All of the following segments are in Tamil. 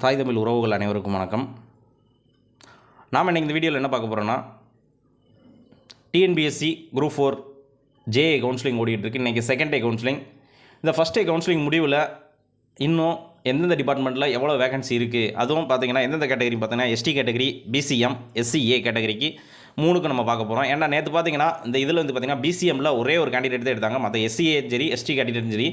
தாய் தமிழ் உறவுகள் அனைவருக்கும் வணக்கம். நாம் இன்றைக்கி இந்த வீடியோவில் என்ன பார்க்க போகிறோன்னா, டிஎன்பிஎஸ்சி குரூப் 4 ஜேஏ கவுன்சிலிங் ஓடிட்டுருக்கு. இன்றைக்கி செகண்ட் டே கவுன்சிலிங். இந்த ஃபஸ்ட் டே கவுன்சிலிங் முடிவில் இன்னும் எந்தெந்த டிபார்ட்மெண்ட்டில் எவ்வளோ வேகன்சி இருக்குது, அதுவும் பார்த்திங்கன்னா எந்தெந்த கேட்டகரி பார்த்திங்கன்னா எஸ்டி கேட்டகரி, பிசிஎம், எஸ்சிஏ கேட்டகரிக்கு 3க்கு நம்ம பார்க்க போகிறோம். ஏன்னா நேற்று பார்த்திங்கன்னா இந்த இதில் வந்து பார்த்திங்கன்னா பிசிஎம்மில் ஒரே ஒரு கேண்டிடேட் தான் எடுத்தாங்க. மற்ற எஸ்சிஏ சரி எஸ்டி கேண்டிடேட்டும் சரி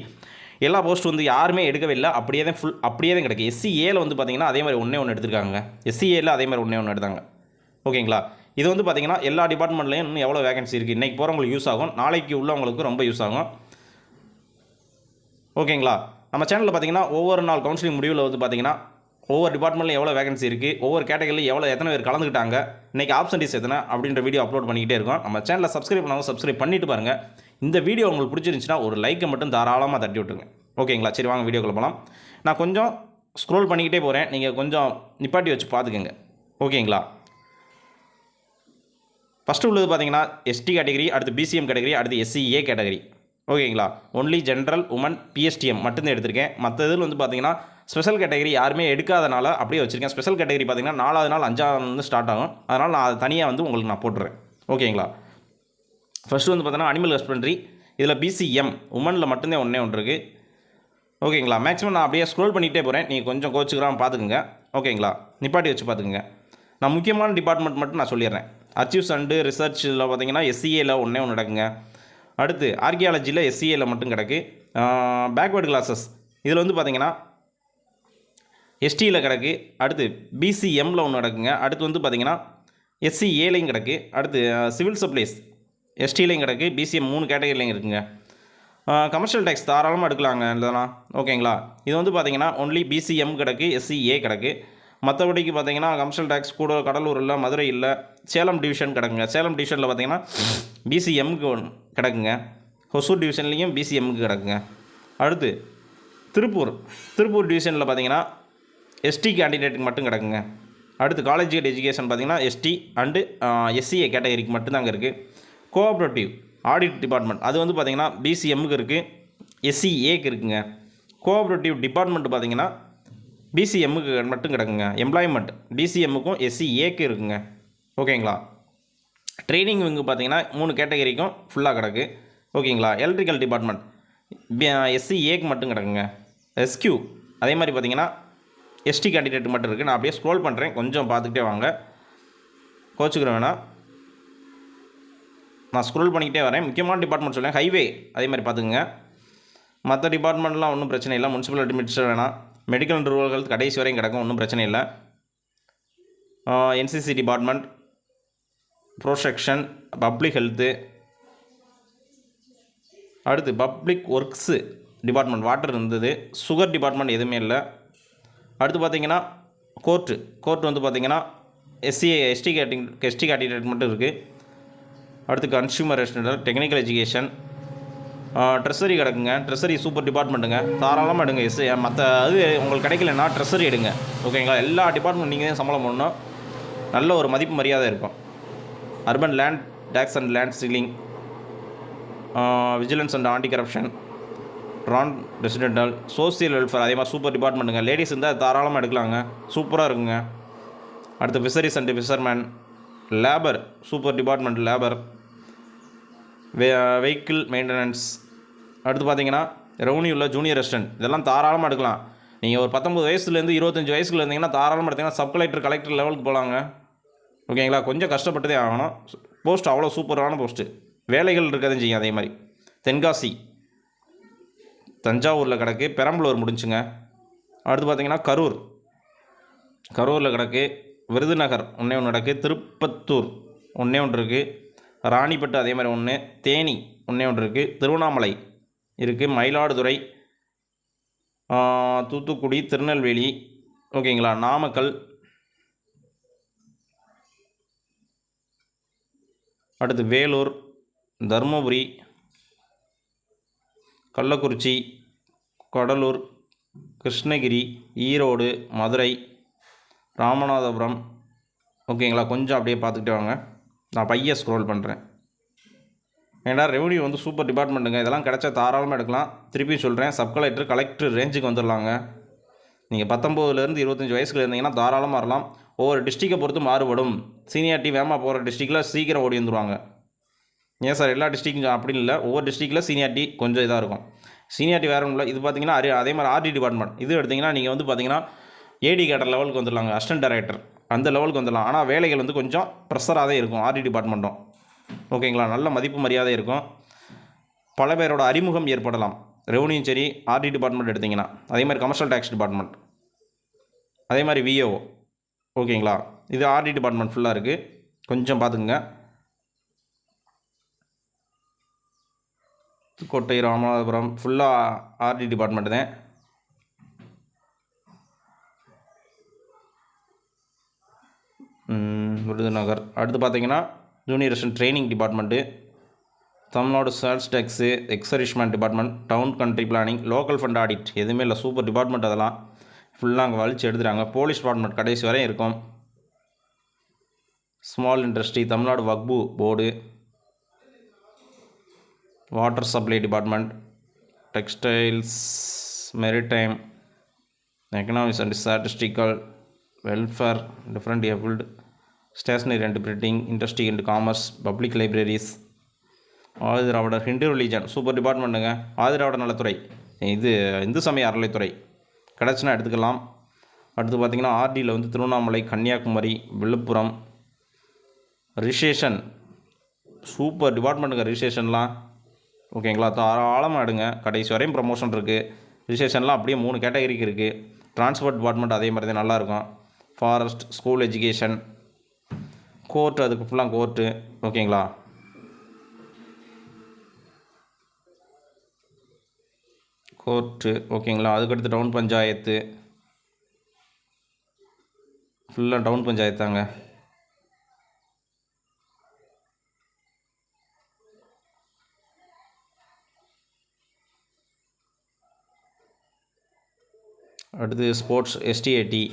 எல்லா போஸ்ட் வந்து யாருமே எடுக்கவே இல்லை. அப்படியே தான் கிடக்கு. எஸ்சிஏல வந்து பார்த்திங்கன்னா அதே மாதிரி ஒன்று எடுத்திருக்காங்க. எஸ்சிஏல அதே மாதிரி ஒன்று எடுத்தாங்க. ஓகேங்களா. இது வந்து பார்த்திங்கன்னா எல்லா டிபார்ட்மெண்ட்லேயும் இன்னும் எவ்வளோ வேகன்சி இருக்குது, இன்றைக்கி போகிறவங்களுக்கு யூஸ் ஆகும், நாளைக்கு உள்ளவங்களுக்கு ரொம்ப யூஸ் ஆகும். ஓகேங்களா. நம்ம சேனலில் பார்த்திங்கன்னா ஒவ்வொரு நாள் கவுன்சிலிங் முடிவில் வந்து பார்த்திங்கன்னா ஒவ்வொரு டிபார்ட்மெண்ட்லையும் எவ்வளோ வேகன்சி இருக்குது, ஒவ்வொரு கேட்டகரியில் எத்தனை பேர் கலந்துக்கிட்டாங்க, இன்றைக்கி ஆப்ஷன்ஸ் எத்தனை அப்படின்ற வீடியோ அப்லோட் பண்ணிக்கிட்டே இருக்கோம். நம்ம சேனலில் சப்ஸ்கிரைப் பண்ணாமல் சப்ஸ்கிரைப் பண்ணிட்டு பாருங்கள். இந்த வீடியோ உங்களுக்கு பிடிச்சிருந்துச்சுன்னா ஒரு லைக்கை மட்டும் தாராளமாக தட்டி விட்டுருங்க. ஓகேங்களா. சரி, வாங்க வீடியோக்குள்ள போகலாம். நான் கொஞ்சம் ஸ்க்ரோல் பண்ணிக்கிட்டே போகிறேன், நீங்கள் கொஞ்சம் நிப்பாட்டி வச்சு பார்த்துக்கோங்க. ஓகேங்களா. ஃபஸ்ட்டு உள்ளது பார்த்தீங்கன்னா எஸ்டி கேட்டகரி, அடுத்து பிசிஎம் கேட்டகரி, அடுத்து எஸ்சிஏ கேட்டகரி. ஓகேங்களா. ஒன்லி ஜென்ரல், உமன், பிஎஸ்டிஎம் மட்டும்தான் எடுத்திருக்கேன். மற்ற இதில் வந்து பார்த்தீங்கன்னா ஸ்பெஷல் கேட்டகரி யாருமே எடுக்காதனால அப்படியே வச்சுருக்கேன். ஸ்பெஷல் கேட்டகரி பார்த்தீங்கன்னா 4வது நாள் 5வது நாள் ஸ்டார்ட் ஆகும். அதனால் நான் அது தனியாக வந்து உங்களுக்கு நான் போட்டுறேன். ஓகேங்களா. ஃபஸ்ட்டு வந்து பார்த்தீங்கன்னா அனிமல் ஹஸ்பண்ட்ரி. இதில் பிசிஎம் உமனில் மட்டும்தான் ஒன்று இருக்குது. ஓகேங்களா. மேக்ஸிமம் நான் அப்படியே ஸ்க்ரோல் பண்ணிகிட்டே போகிறேன், நீங்கள் கொஞ்சம் கோச்சுக்கிறாமல் பார்த்துக்குங்க. ஓகேங்களா. நிப்பாட்டி வச்சு பார்த்துக்குங்க. நான் முக்கியமான டிபார்ட்மெண்ட் மட்டும் நான் சொல்லிடுறேன். அச்சீவ்ஸ் அண்டு ரிசர்ச்சில் பார்த்தீங்கன்னா எஸ்சிஏல ஒன்று நடக்குங்க. அடுத்து ஆர்கியாலஜியில் எஸ்சிஏல மட்டும் கிடக்கு. பேக்வேர்டு கிளாஸஸ் இதில் வந்து பார்த்தீங்கன்னா எஸ்டியில் கிடக்கு. அடுத்து பிசிஎம்மில் ஒன்று நடக்குங்க. அடுத்து வந்து பார்த்திங்கன்னா எஸ்சிஏலையும் கிடக்கு. அடுத்து சிவில் சப்ளைஸ் எஸ்டிலையும் கிடக்கு. பிசிஎம் 3 கேட்டகரிலையும் இருக்குங்க. கமர்ஷியல் டேக்ஸ் தாராளமாக எடுக்கலாங்க இல்லைனா. ஓகேங்களா. இது வந்து பார்த்திங்கன்னா ஒன்லி பிசிஎம் கிடக்கு, எஸ்சிஏ கிடக்கு. மற்றபடிக்கு பார்த்திங்கன்னா கமர்ஷியல் டேக்ஸ் கூட கடலூர் இல்லை, மதுரை இல்லை, சேலம் டிவிஷன் கிடக்குங்க. சேலம் டிவிஷனில் பார்த்திங்கன்னா பிசிஎம்க்கு கிடக்குங்க. ஹொசூர் டிவிஷன்லேயும் பிசிஎம்க்கு கிடக்குங்க. அடுத்து திருப்பூர் டிவிஷனில் பார்த்திங்கன்னா எஸ்டி கேண்டிடேட்டுக்கு மட்டும் கிடக்குங்க. அடுத்து காலேஜ் எஜுகேஷன் பார்த்திங்கன்னா எஸ்டி அண்டு எஸ்சிஏ கேட்டகரிக்கு மட்டும்தாங்க இருக்குது. கோஆப்ரேட்டிவ் ஆடிட் டிபார்ட்மெண்ட் அது வந்து பார்த்திங்கன்னா பிசிஎம்முக்கு இருக்குது, எஸ்சிஏக்கு இருக்குங்க. கோஆப்ரேட்டிவ் டிபார்ட்மெண்ட் பார்த்திங்கன்னா பிசிஎம்முக்கு மட்டும் கிடக்குங்க. எம்ப்ளாய்மெண்ட் பிசிஎம்முக்கும் எஸ்சிஏக்கு இருக்குங்க. ஓகேங்களா. ட்ரைனிங் விங்கு பார்த்திங்கன்னா 3 கேட்டகரிக்கும் ஃபுல்லாக கிடக்கு. ஓகேங்களா. எலக்ட்ரிக்கல் டிபார்ட்மெண்ட் எஸ்சிஏக்கு மட்டும் கிடக்குங்க. எஸ்கியூ அதே மாதிரி பார்த்திங்கன்னா எஸ்டி கேண்டிடேட் மட்டும் இருக்குது. நான் அப்படியே ஸ்க்ரோல் பண்ணுறேன், கொஞ்சம் பார்த்துக்கிட்டே வாங்க, கோச்சுக்கிற வேணாம். நான் ஸ்க்ரோல் பண்ணிக்கிட்டே வரேன். முக்கியமான டிபார்ட்மெண்ட் சொல்லுவேன். ஹைவே அதே மாதிரி பார்த்துக்குங்க. மற்ற டிபார்ட்மெண்ட்லாம் ஒன்றும் பிரச்சனை இல்லை. முனிசிபல் அட்மினிஸ்ட்ரேஷன் வேணாம். மெடிக்கல் அண்ட் ரூரல் ஹெல்த் கடைசி வரையும் கிடக்கும், ஒன்றும் பிரச்சனை இல்லை. என்சிசி டிபார்ட்மெண்ட், ப்ரோசெக்ஷன், பப்ளிக் ஹெல்த்து, அடுத்து பப்ளிக் ஒர்க்ஸு டிபார்ட்மெண்ட் வாட்டர் இருந்தது. சுகர் டிபார்ட்மெண்ட் எதுவுமே இல்லை. அடுத்து பார்த்திங்கன்னா கோர்ட்டு வந்து பார்த்திங்கன்னா எஸ்டி கேண்டிடேட் மட்டும் இருக்குது. அடுத்து consumer restaurant, technical education, treasury கிடக்குங்க. ட்ரெஸரி சூப்பர் டிபார்ட்மெண்ட்டுங்க, தாராளமாக எடுங்க. மற்ற அது உங்களுக்கு கிடைக்கலன்னா ட்ரெஸரி எடுங்க. ஓகேங்களா. எல்லா டிபார்ட்மெண்ட் நீங்கள் தான் சம்பளம் பண்ணணும், நல்ல ஒரு மதிப்பு மரியாதை இருக்கும். Urban land tax and land ceiling, vigilance and anti corruption, ரான் ரெசிடென்டல், சோசியல் வெல்ஃபேர் அதே மாதிரி சூப்பர் டிபார்ட்மெண்ட்டுங்க. லேடிஸ் இருந்தால் தாராளமாக எடுக்கலாங்க, சூப்பராக இருக்குங்க. அடுத்து fisheries and fisherman, labour super department, labour, vehicle maintenance. அடுத்து பார்த்தீங்கன்னா ரெவன்யூவில் ஜூனியர் அசிஸ்டன்ட் இதெல்லாம் தாராளமாக எடுக்கலாம். நீங்கள் ஒரு 19 வயசுலேருந்து 25 வயசுக்குள்ள இருந்தீங்கன்னா தாராளமாக எடுத்தீங்கன்னா சப் கலெக்டர் லெவலுக்கு போகலாங்க. ஓகேங்களா. கொஞ்சம் கஷ்டப்பட்டதே ஆகணும். போஸ்ட் அவ்வளோ சூப்பரான போஸ்ட்டு, வேலைகள் இருக்கதான் செய்யும். அதே மாதிரி தென்காசி, தஞ்சாவூரில் கிடக்கு. பெரம்பலூர் முடிஞ்சுங்க. அடுத்து பார்த்திங்கன்னா கரூரில் கிடக்கு. விருதுநகர் ஒன்று கிடக்கு. திருப்பத்தூர் ஒன்று இருக்குது. ராணிப்பட்டு அதே மாதிரி ஒன்று. தேனி ஒன்று இருக்குது. திருவண்ணாமலை இருக்குது. மயிலாடுதுறை, தூத்துக்குடி, திருநெல்வேலி. ஓகேங்களா. நாமக்கல், அடுத்து வேலூர், தருமபுரி, கள்ளக்குறிச்சி, கடலூர், கிருஷ்ணகிரி, ஈரோடு, மதுரை, ராமநாதபுரம். ஓகேங்களா. கொஞ்சம் அப்படியே பார்த்துக்கிட்டே வாங்க, நான் பைய ஸ்க்ரோல் பண்ணுறேன். ஏன்னா ரெவன்யூ வந்து சூப்பர் டிபார்ட்மெண்ட்டுங்க. இதெல்லாம் கிடச்சா தாராளமாக எடுக்கலாம். திருப்பி சொல்கிறேன், சப் கலெக்டர் ரேஞ்சுக்கு வந்துடலாங்க. நீங்கள் 19லேருந்து 25 வயசுக்குள்ள இருந்தீங்கன்னா தாராளமாக வரலாம். ஒவ்வொரு டிஸ்ட்ரிக்டை பொறுத்து மாறுபடும். சீனியாரிட்டி வேகமாக போகிற டிஸ்ட்ரிக்டில் சீக்கிரம் ஓடி வந்துடுவாங்க. ஏன் சார் எல்லா டிஸ்ட்ரிக்கும் அப்படின்னு இல்லை, ஒவ்வொரு டிஸ்ட்ரிக்டில் சீனியாரிட்டி கொஞ்சம் இதாக இருக்கும். சீனியாரிட்டி வேறு ஒன்றும் இல்லை. இது பார்த்தீங்கன்னா அதே மாதிரி ஆர்டி டிபார்ட்மெண்ட் இது எடுத்திங்கன்னா நீங்கள் வந்து பார்த்தீங்கன்னா ஏடி கேடர் லெவலுக்கு வந்துடலாங்க, அசிஸ்டன்ட் டைரக்டர் அந்த லெவலுக்கு வந்துடலாம். ஆனால் வேலைகள் வந்து கொஞ்சம் ப்ரெஷராக தான் இருக்கும் ஆர்டி டிபார்ட்மெண்ட்டும். ஓகேங்களா, நல்ல மதிப்பு மரியாதை இருக்கும். பல பேரோட அறிமுகம் ஏற்படலாம். ரெவன்யூ சரி, ஆர்டி டிபார்ட்மெண்ட் எடுத்திங்கன்னா அதே மாதிரி கமர்ஷியல் டேக்ஸ் டிபார்ட்மெண்ட், அதே மாதிரி விஏஓ. ஓகேங்களா, இது ஆர்டி டிபார்ட்மெண்ட் ஃபுல்லாக இருக்குது, கொஞ்சம் பார்த்துக்குங்க. கோட்டை, ராமநாதபுரம் ஃபுல்லாக ஆர்டி டிபார்ட்மெண்ட் தான். விருதுநகர். அடுத்து பார்த்தீங்கன்னா junior assistant training department, Tamil Nadu sales tax, எக்ஸரிஷ்மெண்ட் department, town country planning, local fund audit எதுவுமே இல்லை, சூப்பர் டிபார்ட்மெண்ட். அதெல்லாம் ஃபுல்லாக அங்கே வலிச்சு எடுத்துகிறாங்க. போலீஸ் டிபார்ட்மெண்ட் கடைசி வரையும் இருக்கும். Small industry, Tamil Nadu Waqf board, water supply department, textiles, maritime, economics and statistical, welfare, different abled, stationery and printing, industry and commerce, public libraries, Adi Dravidar, Hindu religion super டிபார்ட்மெண்ட்டுங்க. ஆதிதிராவிடர் நலத்துறை, இது இந்து சமய அறநிலைத்துறை கிடச்சுன்னா எடுத்துக்கலாம். அடுத்து பார்த்திங்கன்னா ஆர்டியில் வந்து திருவண்ணாமலை, கன்னியாகுமரி, விழுப்புரம். ரிஜிஸ்ட்ரேஷன் சூப்பர் டிபார்ட்மெண்ட்டுங்க, ரிஜிஸ்ட்ரேஷன்லாம் ஓகேங்களா, தாராளமாக எடுங்க. கடைசி வரையும் ப்ரமோஷன் இருக்குது. ரிஜிஸ்ட்ரேஷன்லாம் அப்படியே 3 கேட்டகரிக்கு இருக்குது. டிரான்ஸ்போர்ட் டிபார்ட்மெண்ட் அதே மாதிரி தான் நல்லாயிருக்கும். ஃபாரஸ்ட், ஸ்கூல் எஜுகேஷன், கோர்ட்டு, அதுக்கு ஃபுல்லாக கோர்ட்டு. ஓகேங்களா, கோர்ட்டு. ஓகேங்களா, அதுக்கடுத்து டவுன் பஞ்சாயத்து, ஃபுல்லாக டவுன் பஞ்சாயத்தாங்க. அடுத்து ஸ்போர்ட்ஸ், எஸ்டிஏடி,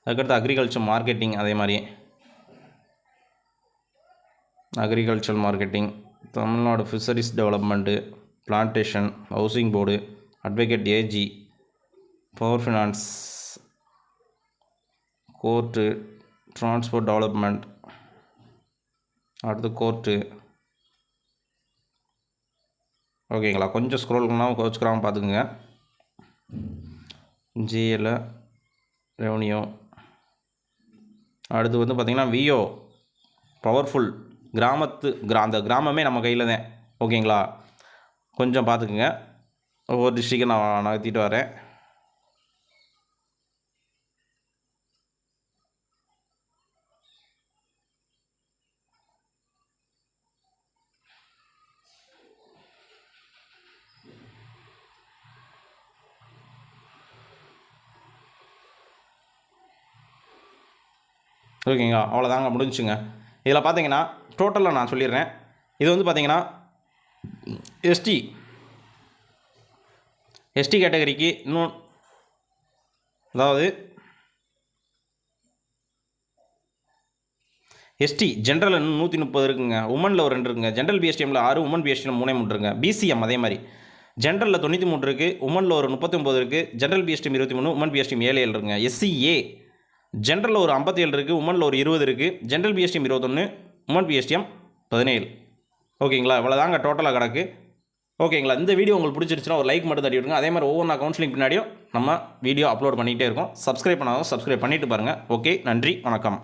அதுக்கடுத்து அக்ரிகல்ச்சர் மார்க்கெட்டிங், அதே மாதிரி agriculture marketing, Tamil Nadu fisheries development, plantation, housing board, advocate AG, power finance, court, transport development, அடுத்து கோர்ட்டு. ஓகேங்களா, கொஞ்சம் ஸ்க்ரோல் பண்ணாமல் கோச்சுக்கிறாமல் பார்த்துக்குங்க. GL, revenue. அடுத்து வந்து பார்த்திங்கன்னா விஓ, பவர்ஃபுல், அந்த கிராமமே நம்ம கையில் தான். ஓகேங்களா, கொஞ்சம் பார்த்துக்குங்க. ஒவ்வொரு டிஸ்ட்ரிக்டை நான் நகர்த்திட்டு வரேன். ஓகேங்களா, அவ்வளோதாங்க, முடிஞ்சுங்க. இதில் பார்த்தீங்கன்னா டோட்டலாக நான் சொல்லிடுறேன். இது வந்து பார்த்தீங்கன்னா எஸ்டி கேட்டகரிக்கு இன்னும், அதாவது எஸ்டி ஜென்ரல் இன்னும் 130 இருக்குங்க. உமனில் ஒரு 2 இருக்குங்க. ஜென்ரல் பிஎஸ்டிஎம்மில் 6, உமன் பிஎஸ்டிஎம் 3 இருக்குங்க. பிசிஎம் அதே மாதிரி ஜென்ரலில் 93 இருக்குது, உமனில் ஒரு 39 இருக்குது. ஜென்ரல் பிஎஸ்டிஎம் 23, உமன் பிஎஸ்டிஎம் 7 இருக்குங்க. எஸ்சிஏ ஜென்ரலில் ஒரு 57 இருக்குது, உமனில் ஒரு 20 இருக்குது. General PSTM 21, woman PSTM 17. ஓகேங்களா, இவ்வளோ தாங்க டோட்டலாக கிடக்கு. ஓகேங்களா, இந்த வீடியோ உங்களுக்கு பிடிச்சிருச்சுன்னா ஒரு லைக் மட்டும் தட்டி விடுங்க. அதே மாதிரி ஒவ்வொரு கவுன்சிலிங் பின்னாடியும் நம்ம வீடியோ அப்லோட் பண்ணிகிட்டே இருக்கோம். சப்ஸ்கிரைப் பண்ணாலும் சப்ஸ்கிரைப் பண்ணிவிட்டு பாருங்கள். ஓகே, நன்றி, வணக்கம்.